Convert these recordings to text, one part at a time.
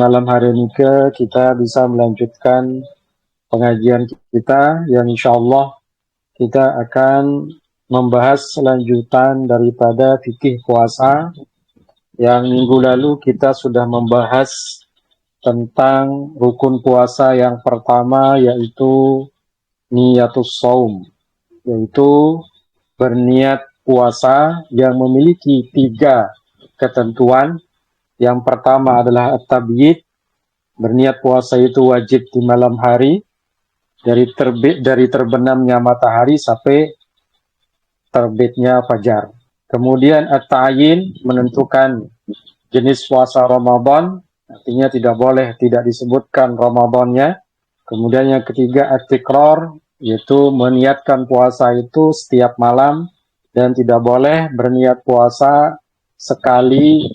malam hari ini kita bisa melanjutkan pengajian kita yang insya Allah kita akan membahas lanjutan daripada fikih puasa. Yang minggu lalu kita sudah membahas tentang rukun puasa yang pertama, yaitu niyatus shaum, yaitu berniat puasa yang memiliki 3 ketentuan. Yang pertama adalah at-tabyid, berniat puasa itu wajib di malam hari, dari terbenamnya matahari sampai terbitnya fajar. Kemudian at-ta'yin, menentukan jenis puasa Ramadan, artinya tidak boleh tidak disebutkan Ramadannya. Kemudian yang ketiga at-tikrar, yaitu meniatkan puasa itu setiap malam dan tidak boleh berniat puasa sekali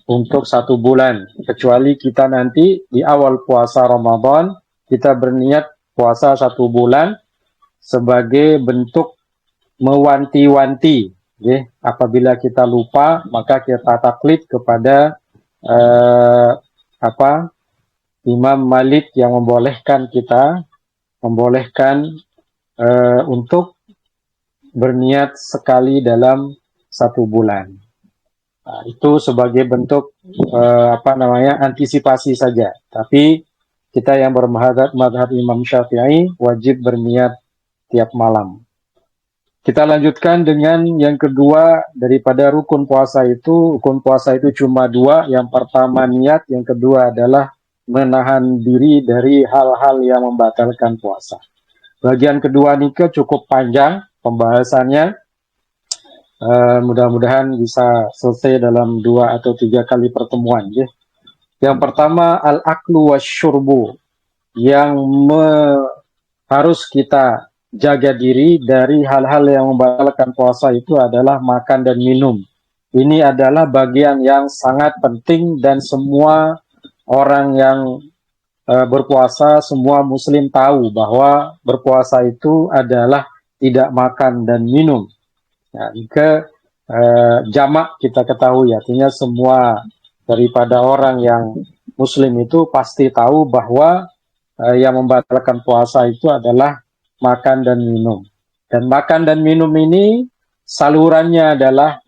untuk 1 bulan, kecuali kita nanti di awal puasa Ramadan kita berniat puasa 1 bulan sebagai bentuk mewanti-wanti. Apabila kita lupa, maka kita taklid kepada Imam Malik yang membolehkan untuk berniat sekali dalam 1 bulan. Nah, itu sebagai bentuk antisipasi saja. Tapi kita yang bermadhab Imam Syafi'i wajib berniat tiap malam. Kita lanjutkan dengan yang kedua daripada rukun puasa itu. Rukun puasa itu cuma 2. Yang pertama niat, yang kedua adalah menahan diri dari hal-hal yang membatalkan puasa. Bagian kedua ini cukup panjang pembahasannya. Mudah-mudahan bisa selesai dalam 2 atau 3 kali pertemuan. Yang pertama al-aklu wasyurbu, yang harus kita jaga diri dari hal-hal yang membatalkan puasa itu adalah makan dan minum. Ini adalah bagian yang sangat penting dan semua orang yang berpuasa, semua muslim tahu bahwa berpuasa itu adalah tidak makan dan minum. Nah, jamak kita ketahui, artinya semua daripada orang yang muslim itu pasti tahu bahwa yang membatalkan puasa itu adalah makan dan minum. Dan makan dan minum ini salurannya adalah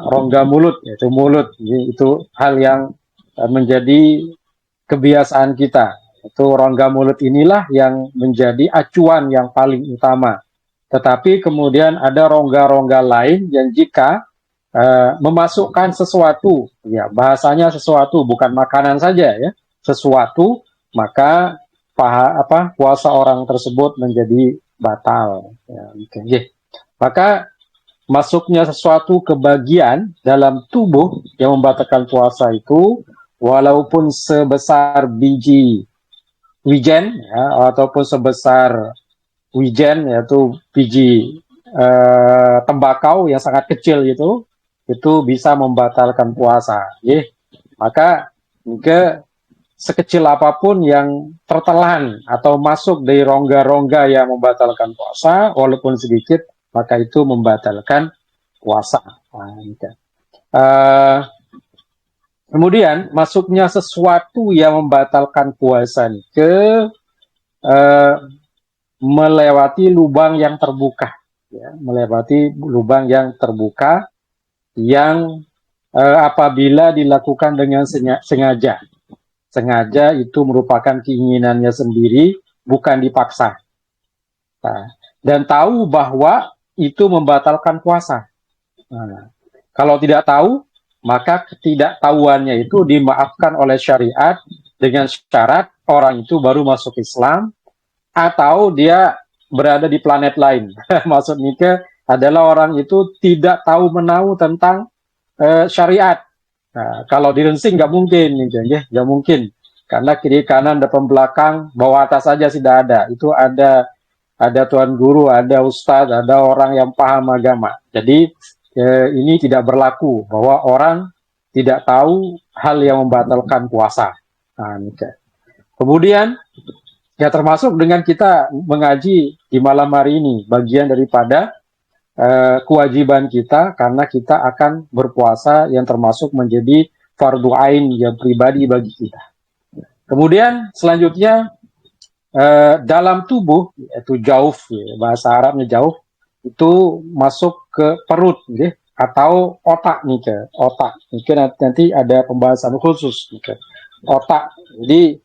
rongga mulut, yaitu mulut. Itu hal yang menjadi kebiasaan kita. Itu rongga mulut inilah yang menjadi acuan yang paling utama. Tetapi kemudian ada rongga-rongga lain yang jika memasukkan sesuatu, ya bahasanya sesuatu, bukan makanan saja ya, sesuatu, maka puasa orang tersebut menjadi batal. Maka masuknya sesuatu ke bagian dalam tubuh yang membatalkan puasa itu, walaupun sebesar biji wijen ya, ataupun sebesar wijen, yaitu biji tembakau yang sangat kecil itu bisa membatalkan puasa. Maka sekecil apapun yang tertelan atau masuk dari rongga-rongga yang membatalkan puasa, walaupun sedikit, maka itu membatalkan puasa. Kemudian masuknya sesuatu yang membatalkan puasa melewati lubang yang terbuka, ya, melewati lubang yang terbuka yang apabila dilakukan dengan sengaja. Sengaja itu merupakan keinginannya sendiri, bukan dipaksa. Dan tahu bahwa itu membatalkan puasa. Kalau tidak tahu, maka ketidaktahuannya itu dimaafkan oleh syariat dengan syarat orang itu baru masuk Islam atau dia berada di planet lain. Maksudnya adalah orang itu tidak tahu menahu tentang syariat. Nah, kalau di Rensing nggak mungkin, nggak mungkin, karena kiri kanan depan belakang bawah atas saja tidak ada. Itu ada tuan guru, ada ustadz, ada orang yang paham agama. Jadi ini tidak berlaku bahwa orang tidak tahu hal yang membatalkan puasa. Nah, kemudian ya termasuk dengan kita mengaji di malam hari ini, bagian daripada kewajiban kita karena kita akan berpuasa yang termasuk menjadi fardu ain yang pribadi bagi kita. Kemudian selanjutnya dalam tubuh, yaitu jauf, ya, bahasa Arabnya jauf, itu masuk ke perut, ya, atau otak nih, ke otak. Mungkin nanti ada pembahasan khusus nih, ke otak. Jadi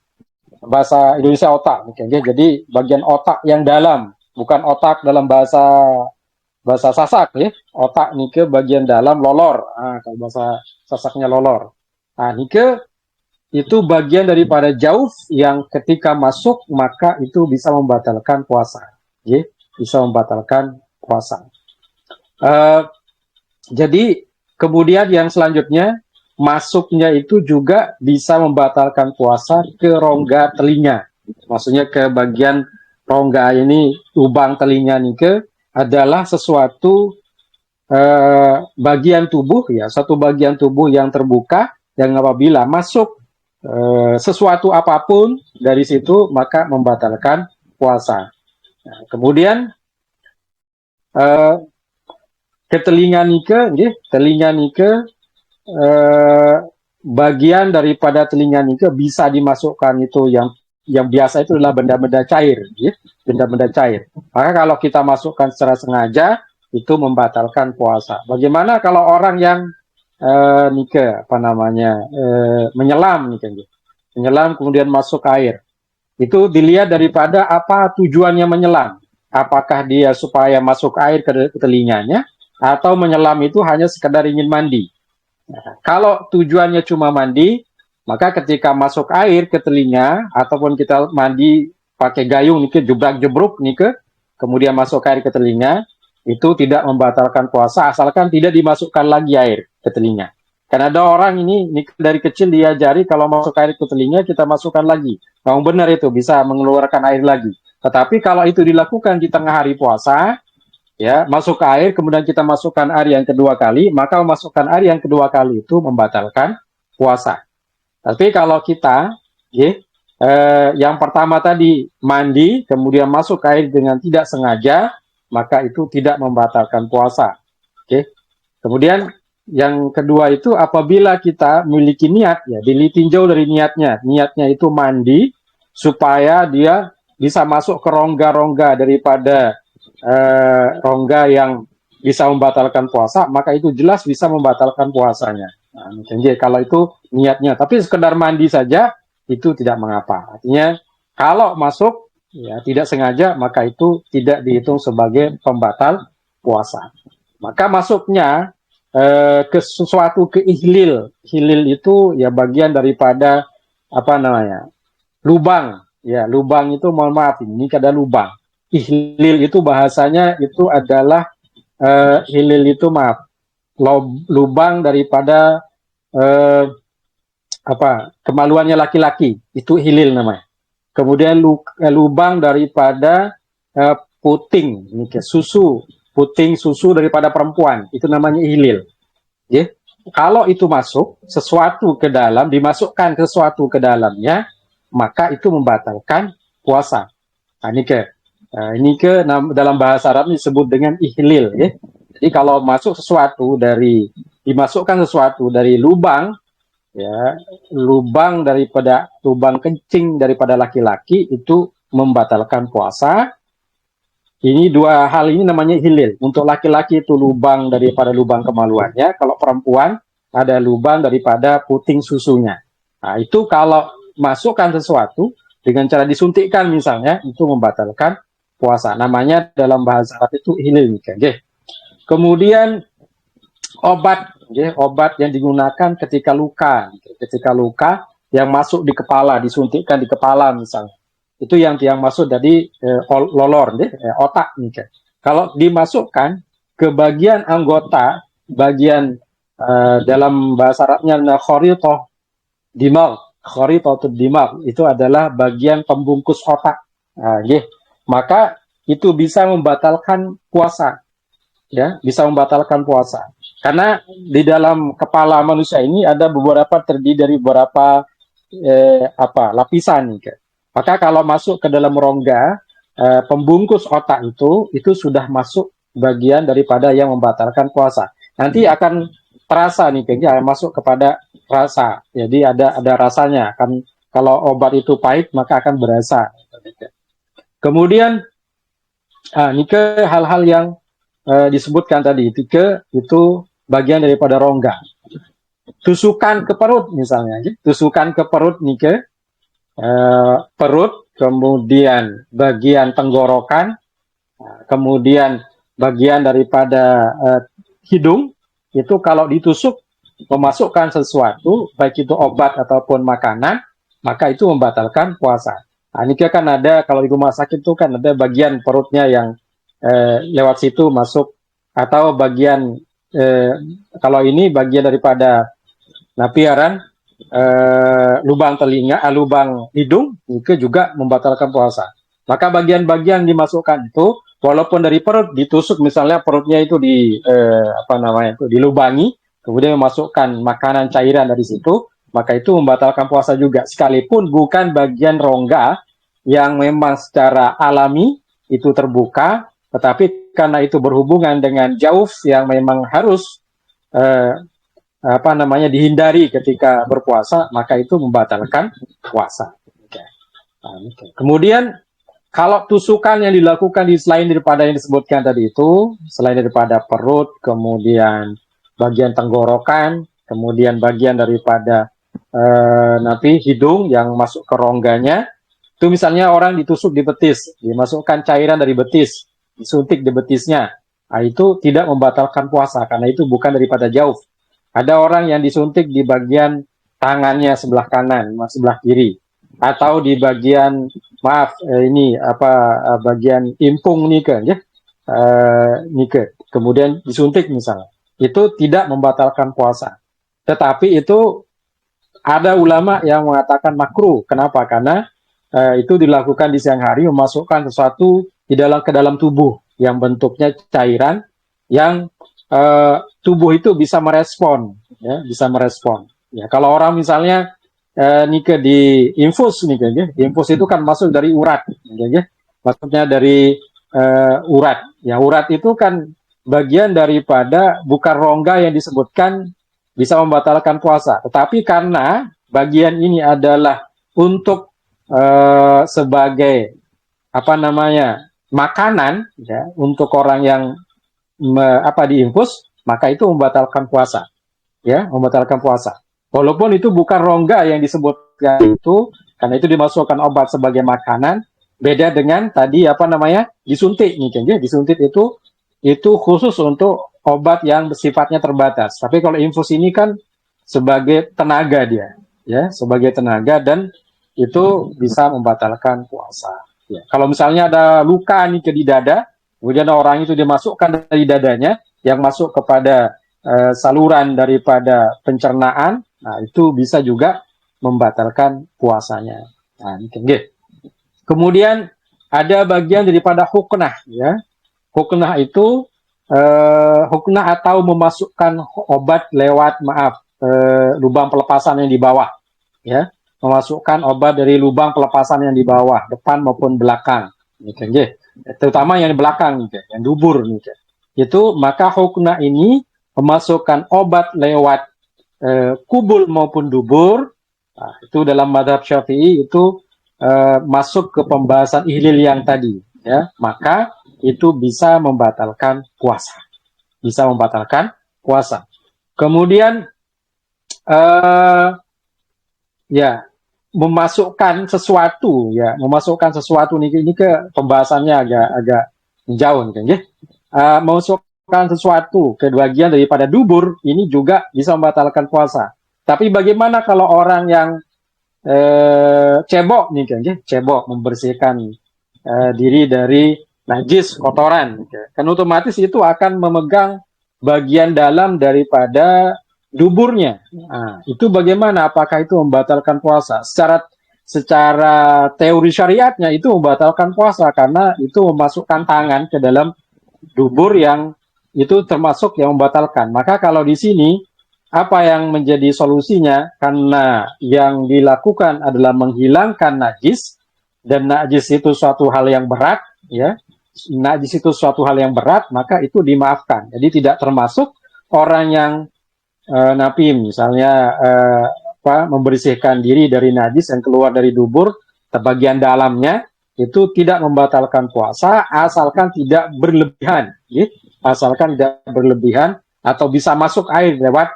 bahasa Indonesia otak, mungkin, ya. Jadi bagian otak yang dalam, bukan otak dalam bahasa Sasak, ya. Otak nih ke bagian dalam lolor. Kalau bahasa Sasaknya lolor. Nih ke itu bagian daripada jauf yang ketika masuk maka itu bisa membatalkan puasa, ya, bisa membatalkan puasa. Jadi kemudian yang selanjutnya masuknya itu juga bisa membatalkan puasa ke rongga telinga, maksudnya ke bagian rongga ini, lubang telinga nih ke adalah sesuatu bagian tubuh, ya, satu bagian tubuh yang terbuka yang apabila masuk sesuatu apapun dari situ maka membatalkan puasa. Nah, kemudian ke telinga nike, telinga nike, bagian daripada telinga nike bisa dimasukkan itu yang biasa itu adalah benda-benda cair, benda-benda cair. Maka kalau kita masukkan secara sengaja itu membatalkan puasa. Bagaimana kalau orang yang menyelam, menyelam kemudian masuk air, itu dilihat daripada apa tujuannya menyelam, apakah dia supaya masuk air ke telinganya atau menyelam itu hanya sekedar ingin mandi. Nah, kalau tujuannya cuma mandi, maka ketika masuk air ke telinga ataupun kita mandi pakai gayung jebrak-jebruk kemudian masuk air ke telinga, itu tidak membatalkan puasa asalkan tidak dimasukkan lagi air ke telinga. Karena ada orang ini dari kecil diajari kalau masuk air ke telinga kita masukkan lagi. Memang benar itu bisa mengeluarkan air lagi. Tetapi kalau itu dilakukan di tengah hari puasa, ya, masuk ke air kemudian kita masukkan air yang kedua kali, maka memasukkan air yang kedua kali itu membatalkan puasa. Tapi kalau kita, yang pertama tadi mandi kemudian masuk air dengan tidak sengaja, maka itu tidak membatalkan puasa. Kemudian yang kedua itu apabila kita memiliki niat, ya, ditinjau dari niatnya. Niatnya itu mandi supaya dia bisa masuk ke rongga-rongga daripada rongga yang bisa membatalkan puasa, maka itu jelas bisa membatalkan puasanya. Nah, jadi kalau itu niatnya, tapi sekedar mandi saja itu tidak mengapa. Artinya kalau masuk, ya, tidak sengaja, maka itu tidak dihitung sebagai pembatal puasa. Maka masuknya ke sesuatu ke ihlil. Ihlil itu ya bagian daripada lubang. Ya, lubang itu mohon maaf ini ada lubang. Ihlil itu bahasanya itu adalah ihlil itu lubang daripada kemaluannya laki-laki, itu ihlil namanya. Kemudian lubang daripada puting, ini susu, puting susu daripada perempuan, itu namanya ihlil. Kalau itu masuk sesuatu ke dalam, dimasukkan sesuatu ke dalamnya, maka itu membatalkan puasa. Nah, ini dalam bahasa Arab disebut dengan ihlil. Jadi kalau masuk sesuatu dimasukkan sesuatu dari lubang, ya, lubang daripada lubang kencing daripada laki-laki itu membatalkan puasa. Ini dua hal ini namanya hilil. Untuk laki-laki itu lubang daripada lubang kemaluannya, kalau perempuan ada lubang daripada puting susunya. Nah, itu kalau masukkan sesuatu dengan cara disuntikkan misalnya, itu membatalkan puasa. Namanya dalam bahasa Arab itu hilil. Kemudian obat yang digunakan ketika luka yang masuk di kepala, disuntikkan di kepala misalnya. Itu yang masuk dari lolor, otak. Kalau dimasukkan ke bagian anggota, bagian dalam bahasa Arabnya khoritoh dimag, itu adalah bagian pembungkus otak. Maka itu bisa membatalkan puasa, ya, bisa membatalkan puasa. Karena di dalam kepala manusia ini ada terdiri dari beberapa lapisan. Maka kalau masuk ke dalam rongga pembungkus otak itu sudah masuk bagian daripada yang membatalkan puasa. Nanti akan terasa masuk kepada rasa. Jadi ada rasanya. Kan kalau obat itu pahit maka akan berasa. Kemudian ini ke hal-hal yang disebutkan tadi. Tiga itu bagian daripada rongga. Tusukan ke perut misalnya, tusukan ke perut nih ke perut, kemudian bagian tenggorokan, kemudian bagian daripada hidung, itu kalau ditusuk memasukkan sesuatu, baik itu obat ataupun makanan, maka itu membatalkan puasa. Nah, ini kan ada, kalau di rumah sakit itu kan ada bagian perutnya yang lewat situ masuk, atau bagian, kalau ini bagian daripada napiaran, lubang telinga, lubang hidung, itu juga membatalkan puasa. Maka bagian-bagian dimasukkan itu, walaupun dari perut ditusuk, misalnya perutnya itu dilubangi, kemudian memasukkan makanan cairan dari situ, maka itu membatalkan puasa juga. Sekalipun bukan bagian rongga yang memang secara alami itu terbuka, tetapi karena itu berhubungan dengan jauf yang memang harus dihindari ketika berpuasa, maka itu membatalkan puasa. Kemudian kalau tusukan yang dilakukan selain daripada yang disebutkan tadi itu, selain daripada perut, kemudian bagian tenggorokan, kemudian bagian daripada hidung yang masuk ke rongganya, itu misalnya orang ditusuk di betis, dimasukkan cairan dari betis, disuntik di betisnya, nah, itu tidak membatalkan puasa karena itu bukan daripada jauf. Ada orang yang disuntik di bagian tangannya sebelah kanan, sebelah kiri, atau di bagian bagian impung nih kan, ya, kemudian disuntik misalnya, itu tidak membatalkan puasa. Tetapi itu ada ulama yang mengatakan makruh. Kenapa? Karena itu dilakukan di siang hari, memasukkan sesuatu ke dalam tubuh yang bentuknya cairan yang tubuh itu bisa merespon, ya, bisa merespon. Ya, kalau orang misalnya di infus infus itu kan masuk dari urat, ya, maksudnya dari urat. Ya, urat itu kan bagian daripada bukan rongga yang disebutkan bisa membatalkan puasa. Tetapi karena bagian ini adalah untuk sebagai makanan, ya, untuk orang yang diinfus, maka itu membatalkan puasa, ya, membatalkan puasa. Walaupun itu bukan rongga yang disebutkan itu, karena itu dimasukkan obat sebagai makanan, beda dengan tadi disuntik nih, ya. Disuntik itu khusus untuk obat yang sifatnya terbatas. Tapi kalau infus ini kan sebagai tenaga dia, ya, sebagai tenaga, dan itu bisa membatalkan puasa. Ya. Kalau misalnya ada luka nih di dada, kemudian orang itu dimasukkan dari dadanya yang masuk kepada saluran daripada pencernaan, nah itu bisa juga membatalkan puasanya. Nah, kemudian ada bagian daripada huknah, ya. Huknah itu huknah atau memasukkan obat lewat lubang pelepasan yang di bawah, ya, memasukkan obat dari lubang pelepasan yang di bawah, depan maupun belakang, terutama yang di belakang, yang dubur, itu maka huknah ini memasukkan obat lewat kubul maupun dubur. Nah, itu dalam mazhab Syafi'i itu masuk ke pembahasan ihlil yang tadi, ya, maka itu bisa membatalkan puasa, bisa membatalkan puasa. Kemudian ya, memasukkan sesuatu, ya, memasukkan sesuatu ini ke pembahasannya agak jauh, kan, ya. Memasukkan sesuatu ke bagian daripada dubur ini juga bisa membatalkan puasa. Tapi bagaimana kalau orang yang cebok nih, kan, ya, cebok, membersihkan diri dari najis, kotoran, kan otomatis itu akan memegang bagian dalam daripada duburnya. Nah, itu bagaimana? Apakah itu membatalkan puasa? Secara teori syariatnya itu membatalkan puasa karena itu memasukkan tangan ke dalam dubur yang itu termasuk yang membatalkan. Maka kalau di sini apa yang menjadi solusinya? Karena yang dilakukan adalah menghilangkan najis, dan najis itu suatu hal yang berat, ya. Najis itu suatu hal yang berat, maka itu dimaafkan. Jadi tidak termasuk orang yang napi, misalnya membersihkan diri dari najis yang keluar dari dubur, bagian dalamnya itu tidak membatalkan puasa asalkan tidak berlebihan, ya. Asalkan tidak berlebihan atau bisa masuk air lewat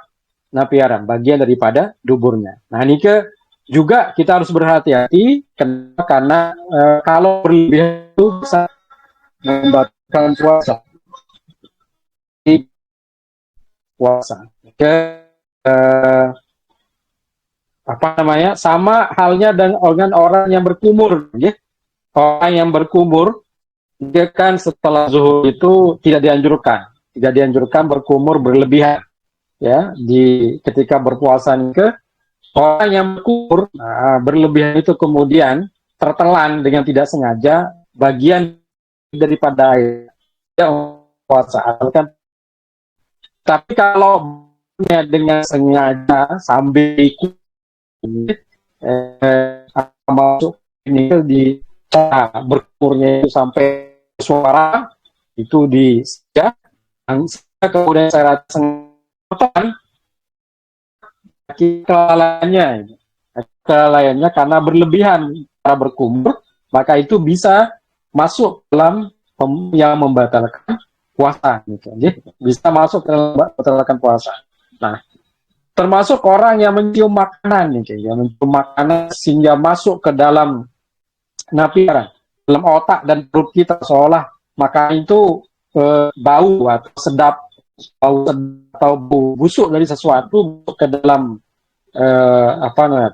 napiaran, bagian daripada duburnya. Nah, ini juga kita harus berhati-hati karena kalau berlebihan itu bisa membatalkan puasa. Apa namanya? Sama halnya dengan orang yang berkumur, ya. Orang yang berkumur dia kan setelah zuhur itu tidak dianjurkan berkumur berlebihan, ya, ketika berpuasa ke orang yang berkumur berlebihan itu kemudian tertelan dengan tidak sengaja bagian daripada air puasa. Tapi kalau dengan sengaja sambil ikut masuk ini di berkumurnya itu sampai suara itu di kemudian saya rasa kelalaiannya karena berlebihan cara berkumur, maka itu bisa masuk dalam yang membatalkan puasa, gitu. Jadi bisa masuk dalam membatalkan puasa. Nah, termasuk orang yang mencium makanan, gitu, yang mencium makanan sehingga masuk ke dalam napiaran, dalam otak dan perut kita seolah makanan itu bau atau sedap, bau atau busuk dari sesuatu ke dalam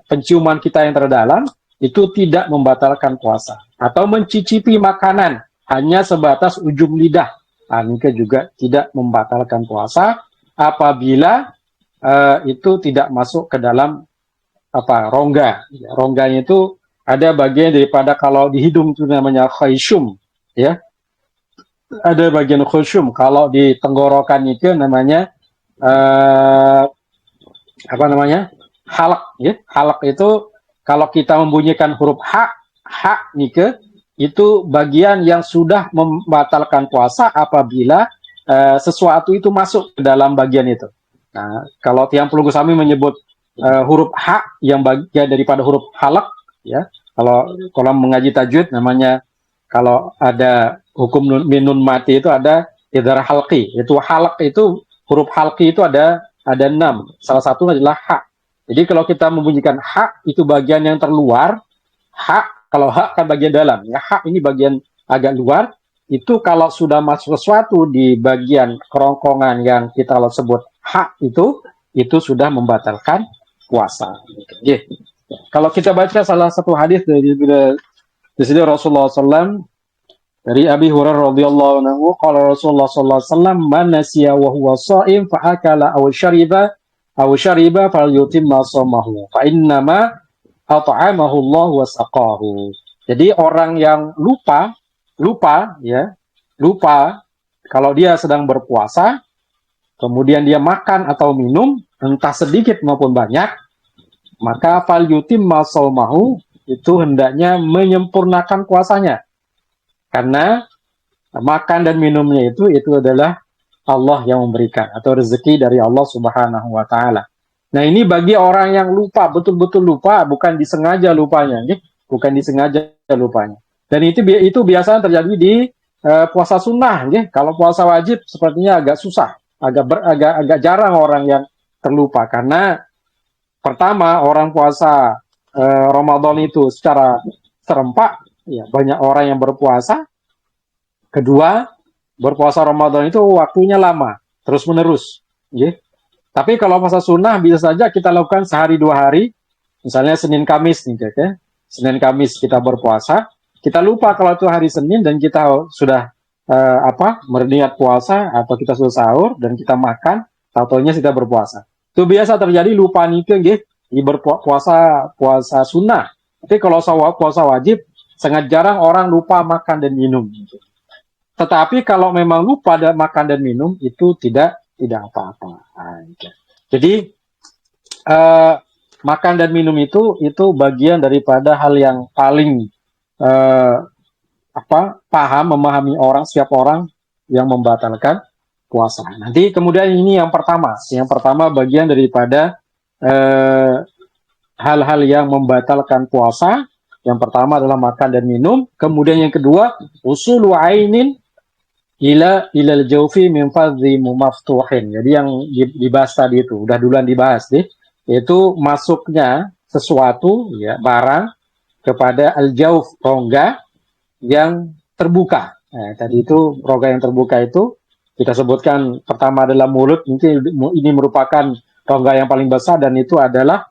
penciuman kita yang terdalam, itu tidak membatalkan puasa. Atau mencicipi makanan hanya sebatas ujung lidah, ini juga tidak membatalkan puasa apabila itu tidak masuk ke dalam rongga. Rongganya itu ada bagian daripada, kalau di hidung itu namanya khayshum, ya. Ada bagian khayshum. Kalau di tenggorokan itu namanya halak, ya. Halak itu kalau kita membunyikan huruf ha nih itu bagian yang sudah membatalkan puasa apabila sesuatu itu masuk ke dalam bagian itu. Nah, kalau Tiang Pelunggu Sami menyebut huruf ha yang bagian daripada huruf halak, ya. Kalau mengaji tajwid namanya, kalau ada hukum minun mati itu ada idhar halqi. Itu halak itu, huruf halqi itu ada 6. Salah satu adalah ha. Jadi kalau kita membunyikan ha itu bagian yang terluar, kalau ha kan bagian dalam, ya, ha ini bagian agak luar. Itu kalau sudah masuk sesuatu di bagian kerongkongan yang kita sebut ha itu sudah membatalkan puasa. Oke. Kalau kita baca salah satu hadis dari sini Rasulullah SAW, dari Abi Hurairah radhiyallahu anhu, qala Rasulullah sallallahu alaihi wasallam, man nasiya wa huwa sha'im fa akala aw syariba falyutimma shaumahu fa innama at'amahu Allah wa saqahu. Jadi orang yang lupa kalau dia sedang berpuasa, kemudian dia makan atau minum entah sedikit maupun banyak, maka falyutimma shaumahu, itu hendaknya menyempurnakan puasanya. Karena makan dan minumnya itu adalah Allah yang memberikan, atau rezeki dari Allah Subhanahu wa taala. Nah, ini bagi orang yang lupa, betul-betul lupa, bukan disengaja lupanya, bukan disengaja lupanya. Dan itu biasanya terjadi di puasa sunnah, Kalau puasa wajib sepertinya agak susah, agak jarang orang yang terlupa, karena pertama, orang puasa Ramadan itu secara serempak, ya, banyak orang yang berpuasa. Kedua, berpuasa Ramadan itu waktunya lama, terus menerus, Tapi kalau puasa sunnah bisa saja kita lakukan sehari 2 hari, misalnya Senin Kamis Senin Kamis kita berpuasa, kita lupa kalau itu hari Senin dan kita sudah berniat puasa atau kita sudah sahur dan kita makan, tahu-tahunya kita berpuasa. Itu biasa terjadi lupa di puasa sunnah. Tapi kalau puasa wajib, sangat jarang orang lupa makan dan minum. Tetapi kalau memang lupa makan dan minum, itu tidak apa-apa. Jadi makan dan minum itu bagian daripada hal yang paling memahami setiap orang yang membatalkan puasa. Nanti kemudian ini yang pertama bagian daripada hal-hal yang membatalkan puasa. Yang pertama adalah makan dan minum. Kemudian yang kedua, usulu ainin ilal jaufi min fadhi mumaftuhin. Jadi yang dibahas tadi itu, udah duluan dibahas deh, yaitu masuknya sesuatu, ya, barang kepada al-jauf, rongga yang terbuka. Nah, tadi itu rongga yang terbuka itu kita sebutkan pertama adalah mulut. Ini merupakan rongga yang paling besar dan itu adalah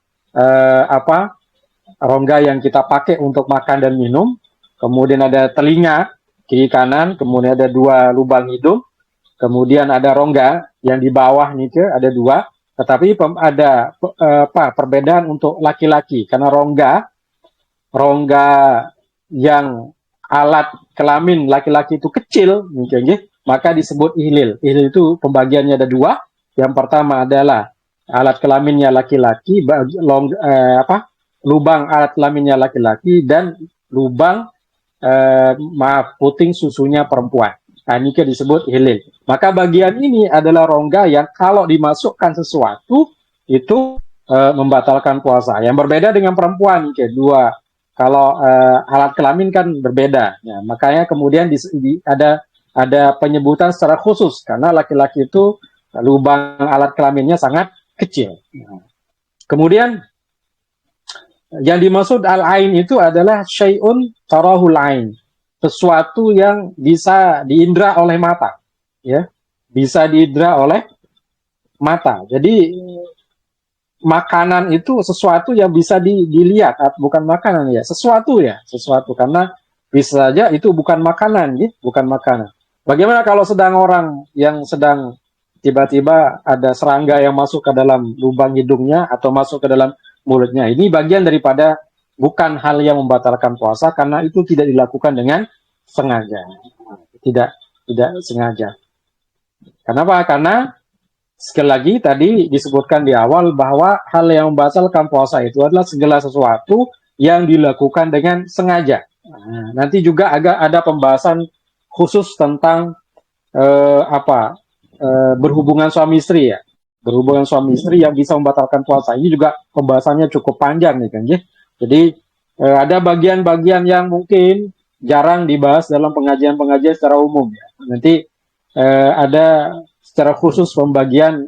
rongga yang kita pakai untuk makan dan minum. Kemudian ada telinga kiri kanan, kemudian ada 2 lubang hidung, kemudian ada rongga yang di bawah nih ada 2. Tetapi ada perbedaan untuk laki-laki karena rongga yang alat kelamin laki-laki itu kecil, maka disebut ihlil. Ihlil itu pembagiannya ada 2. Yang pertama adalah alat kelaminnya laki-laki, lubang alat kelaminnya laki-laki, dan lubang puting susunya perempuan. Nah, ini disebut ihlil. Maka bagian ini adalah rongga yang kalau dimasukkan sesuatu itu membatalkan puasa. Yang berbeda dengan perempuan, dua. Kalau alat kelamin kan berbeda. Ya, makanya kemudian ada penyebutan secara khusus karena laki-laki itu lubang alat kelaminnya sangat kecil. Nah, kemudian yang dimaksud al-ain itu adalah syai'un tarahul ain, sesuatu yang bisa diindra oleh mata, ya, bisa diindra oleh mata. Jadi makanan itu sesuatu yang bisa dilihat, bukan makanan, ya, sesuatu karena bisa saja itu bukan makanan, ya, bukan makanan. Bagaimana kalau sedang orang yang sedang tiba-tiba ada serangga yang masuk ke dalam lubang hidungnya atau masuk ke dalam mulutnya? Ini bagian daripada bukan hal yang membatalkan puasa karena itu tidak dilakukan dengan sengaja. Tidak sengaja. Kenapa? Karena sekali lagi tadi disebutkan di awal bahwa hal yang membatalkan puasa itu adalah segala sesuatu yang dilakukan dengan sengaja. Nah, nanti juga ada pembahasan khusus tentang berhubungan suami istri, ya. Berhubungan suami istri yang bisa membatalkan puasa. Ini juga pembahasannya cukup panjang nih kan, ya. Jadi ada bagian-bagian yang mungkin jarang dibahas dalam pengajian-pengajian secara umum, ya. Nanti ada secara khusus pembagian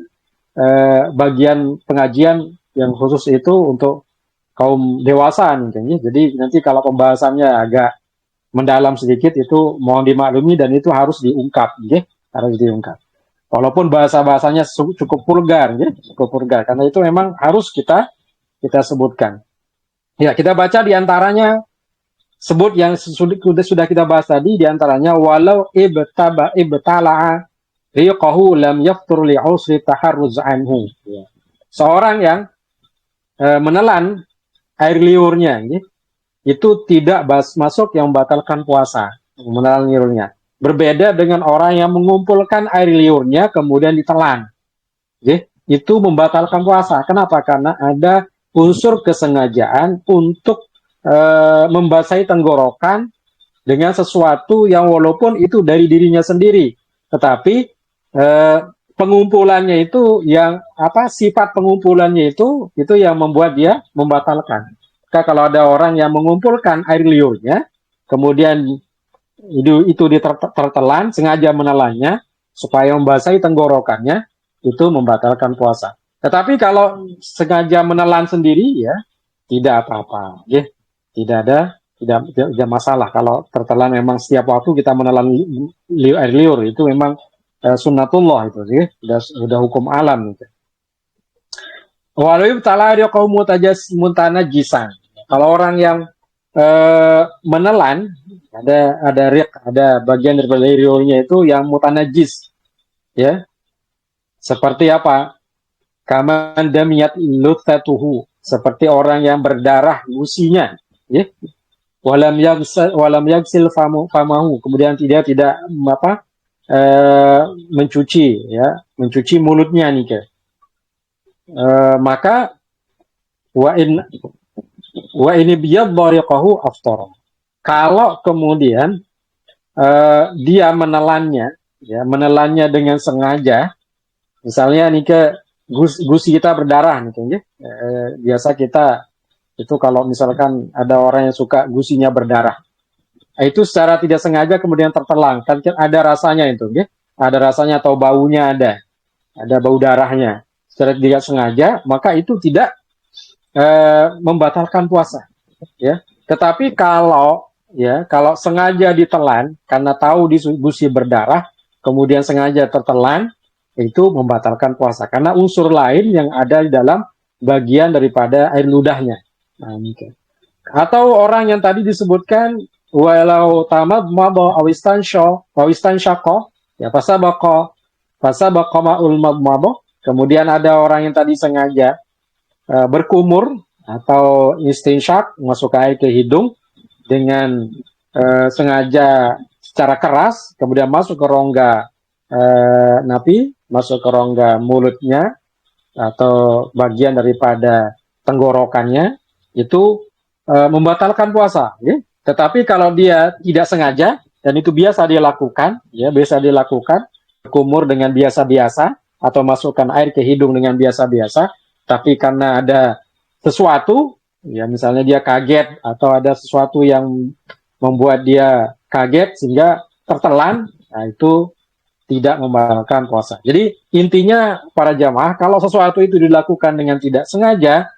bagian pengajian yang khusus itu untuk kaum dewasa nih kan, ya. Jadi nanti kalau pembahasannya agak mendalam sedikit itu mohon dimaklumi dan itu harus diungkap, ya. Harus diungkap. Walaupun bahasa-bahasanya cukup vulgar, ya, cukup vulgar. Karena itu memang harus kita sebutkan. Ya, kita baca diantaranya sebut yang sudah kita bahas tadi, diantaranya walau ibtala'a riqahu lam yaftur li'usri taharruz anhu. Ya. Seorang yang menelan air liurnya, ya, itu tidak masuk yang membatalkan puasa, menelan liurnya. Berbeda dengan orang yang mengumpulkan air liurnya kemudian ditelan, itu membatalkan puasa. Kenapa? Karena ada unsur kesengajaan untuk membasahi tenggorokan dengan sesuatu yang walaupun itu dari dirinya sendiri, tetapi pengumpulannya itu yang sifat pengumpulannya itu yang membuat dia membatalkan. Maka kalau ada orang yang mengumpulkan air liurnya kemudian itu tertelan, sengaja menelannya supaya membasahi tenggorokannya, itu membatalkan puasa. Tetapi kalau sengaja menelan sendiri, ya tidak apa-apa, ya. Tidak ada masalah. Kalau tertelan memang setiap waktu kita menelan air liur, itu memang sunnatullah itu, ya. Sudah hukum alam itu. Walau ta'ala kaum mutanajisan. Kalau orang yang menelan ada bagian dari liurnya itu yang mutanajis, ya, seperti apa? Kaman damiyat luthatuhu, seperti orang yang berdarah gusinya, ya. Walam yagsil famahu, kemudian tidak mencuci mulutnya nih, maka wa ini biyadhariqahu aftar. Kalau kemudian dia menelannya ya, menelannya dengan sengaja, misalnya nih ke gusi kita berdarah nih kan, biasa kita itu kalau misalkan ada orang yang suka gusinya berdarah, itu secara tidak sengaja kemudian tertelan, kan ada rasanya itu, ya, ada rasanya atau baunya ada bau darahnya, secara tidak sengaja, maka itu tidak membatalkan puasa, ya. Tetapi kalau kalau sengaja ditelan karena tahu di gusi berdarah, kemudian sengaja tertelan, itu membatalkan puasa karena unsur lain yang ada di dalam bagian daripada air ludahnya. Nah, gitu. Atau orang yang tadi disebutkan walau tamad mabo awistan syako, ya pasabako ma'ul mabo. Kemudian ada orang yang tadi sengaja berkumur atau istinsyak, masuk air ke hidung dengan sengaja secara keras, kemudian masuk ke rongga napi, masuk ke rongga mulutnya atau bagian daripada tenggorokannya, itu membatalkan puasa. Ya. Tetapi kalau dia tidak sengaja dan itu biasa dia lakukan, ya biasa dilakukan, kumur dengan biasa-biasa atau masukkan air ke hidung dengan biasa-biasa, tapi karena ada sesuatu, ya misalnya dia kaget atau ada sesuatu yang membuat dia kaget sehingga tertelan, nah itu tidak membatalkan puasa. Jadi intinya para jamaah, kalau sesuatu itu dilakukan dengan tidak sengaja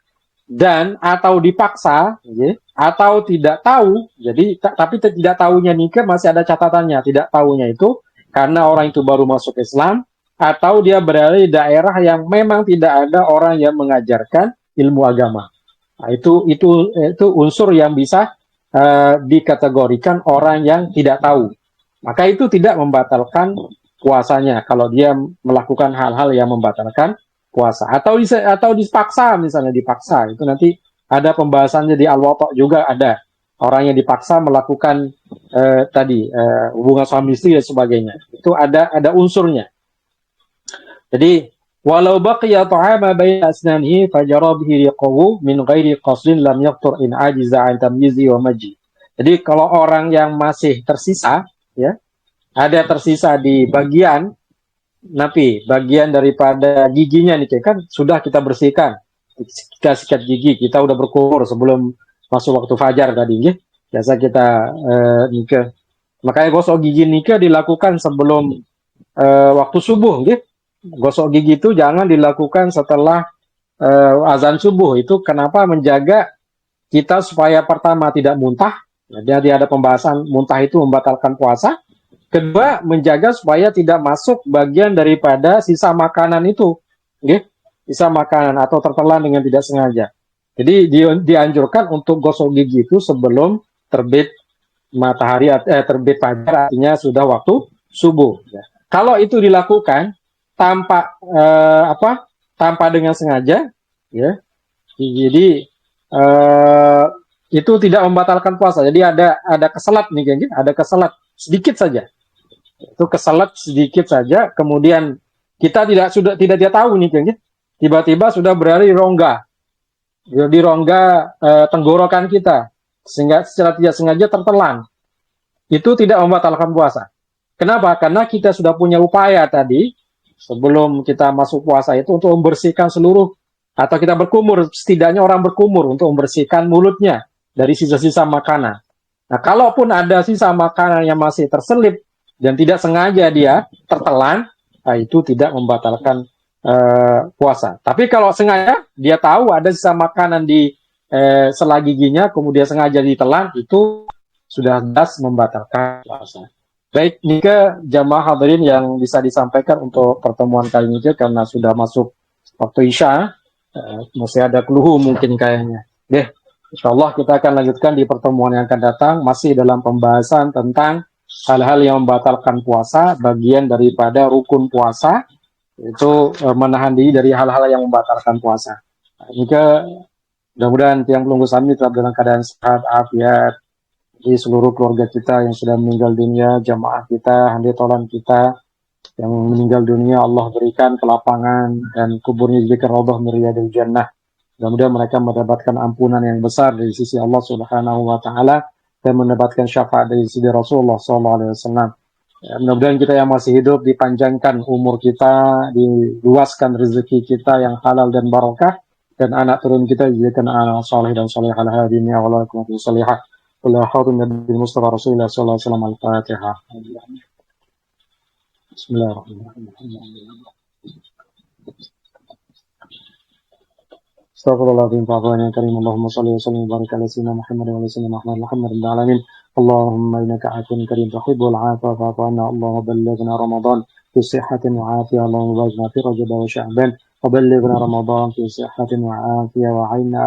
dan atau dipaksa, ya, atau tidak tahu, jadi tapi tidak tahunya nikah masih ada catatannya, tidak tahunya itu karena orang itu baru masuk Islam atau dia berada di daerah yang memang tidak ada orang yang mengajarkan ilmu agama. Nah, itu unsur yang bisa dikategorikan orang yang tidak tahu. Maka itu tidak membatalkan puasanya kalau dia melakukan hal-hal yang membatalkan puasa atau dipaksa, misalnya dipaksa, itu nanti ada pembahasannya di Al-Watta juga, ada orang yang dipaksa melakukan tadi hubungan suami istri dan sebagainya, itu ada unsurnya. Jadi walau baqiya ta'ama baina asnanihi fajara bihi riqahu min ghairi qasdin lam yaqtur in ajiza an tamyizi wa maji. Jadi kalau orang yang masih tersisa, ya, ada tersisa di bagian napi, bagian daripada giginya nih kan sudah kita bersihkan, kita sikat gigi, kita udah berkumur sebelum masuk waktu fajar tadi, ya. Biasa kita nikah, makanya gosok gigi nikah dilakukan sebelum waktu subuh, ya. Gosok gigi itu jangan dilakukan setelah azan subuh. Itu kenapa? Menjaga kita supaya pertama tidak muntah. Jadi ada pembahasan muntah itu membatalkan puasa. Kedua, menjaga supaya tidak masuk bagian daripada sisa makanan itu, okay? Sisa makanan atau tertelan dengan tidak sengaja. Jadi dianjurkan untuk gosok gigi itu sebelum terbit matahari, terbit fajar, artinya sudah waktu subuh. Ya. Kalau itu dilakukan tanpa tanpa dengan sengaja, ya, jadi itu tidak membatalkan puasa. Jadi ada keselat nih, kan? Ada keselat sedikit saja. Itu keselat sedikit saja, kemudian kita tidak dia tahu nih, kan? Tiba-tiba sudah berada di rongga tenggorokan kita, sehingga secara tidak sengaja tertelan. Itu tidak membatalkan puasa. Kenapa? Karena kita sudah punya upaya tadi sebelum kita masuk puasa itu untuk membersihkan seluruh, atau kita berkumur, setidaknya orang berkumur untuk membersihkan mulutnya dari sisa-sisa makanan. Nah, kalaupun ada sisa makanan yang masih terselip dan tidak sengaja dia tertelan, nah itu tidak membatalkan puasa. Tapi kalau sengaja dia tahu ada sisa makanan di sela giginya, kemudian sengaja ditelan, itu sudah jelas membatalkan puasa. Baik, ini ke jamaah hadirin yang bisa disampaikan untuk pertemuan kali ini, karena sudah masuk waktu Isya, masih ada keluhu mungkin kayaknya. Deh, insyaallah kita akan lanjutkan di pertemuan yang akan datang, masih dalam pembahasan tentang hal-hal yang membatalkan puasa, bagian daripada rukun puasa, itu menahan diri dari hal-hal yang membatalkan puasa. Nah, ini ke mudah-mudahan tiang pelunggu kami tetap dalam keadaan sehat, afiat, di seluruh keluarga kita yang sudah meninggal dunia, jamaah kita, handi tolan kita yang meninggal dunia, Allah berikan kelapangan dan kuburnya dijadikan raudhah min riyadil jannah. Mudah-mudahan mereka mendapatkan ampunan yang besar dari sisi Allah Subhanahu wa taala dan mendapatkan syafaat dari sisi Rasulullah sallallahu alaihi wasallam. Ya, mudah-mudahan kita yang masih hidup dipanjangkan umur kita, diluaskan rezeki kita yang halal dan barokah, dan anak turun kita dijadikan anak saleh dan salihah al-hadin ya Allah kumatu salihah. Wala harum nabi Mustafa Rasulullah sallallahu alaihi wasallam al-Fatihah. Bismillahirrahmanirrahim. Astagfirullahaladzim, fa'afuwan ya karim, Allahumma salli wa sallim wa barik ala sayyidina Muhammad wa ala sayyidina Muhammad alhamdulillah alamin. Allahumma innaka afun karim tuhibbul afwa fa'fu anna. Allahumma ballighna Ramadan fi sihhatin wa afiyah. Allahumma baghna fi Rajab wa Sya'ban wa ballighna Ramadan fi sihhatin wa afiyah wa 'inna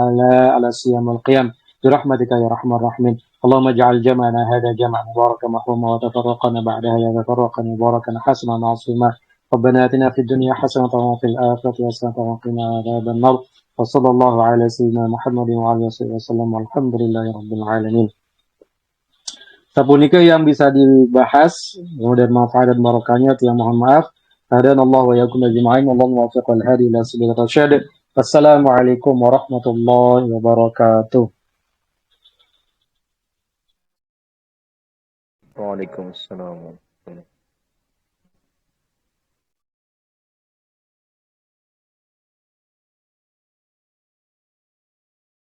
ala siyam wal qiyam birahmatika ya rahmar rahimin. Allahumma ij'al jam'ana hadha jam'an mubarakan mahfuma wa tafarraqana ba'daha ya tafarraqan mubarakan hasanan 'azima. ربنا آتنا في الدنيا حسنة وفي الآخرة حسنة وقنا عذاب النار. وصلى الله على سيدنا Muhammad wa alihi wasallam walhamdulillahi rabbil alamin. Sapunika yang bisa dibahas, kemudian manfaat dan barokahnya, tiang mohon maaf. Hadan Allah wa yakum ajma'in. Allah muwaffiq wal hadi ila sabilir rasyad. Wassalamualaikum warahmatullahi wabarakatuh. Waalaikumsalam.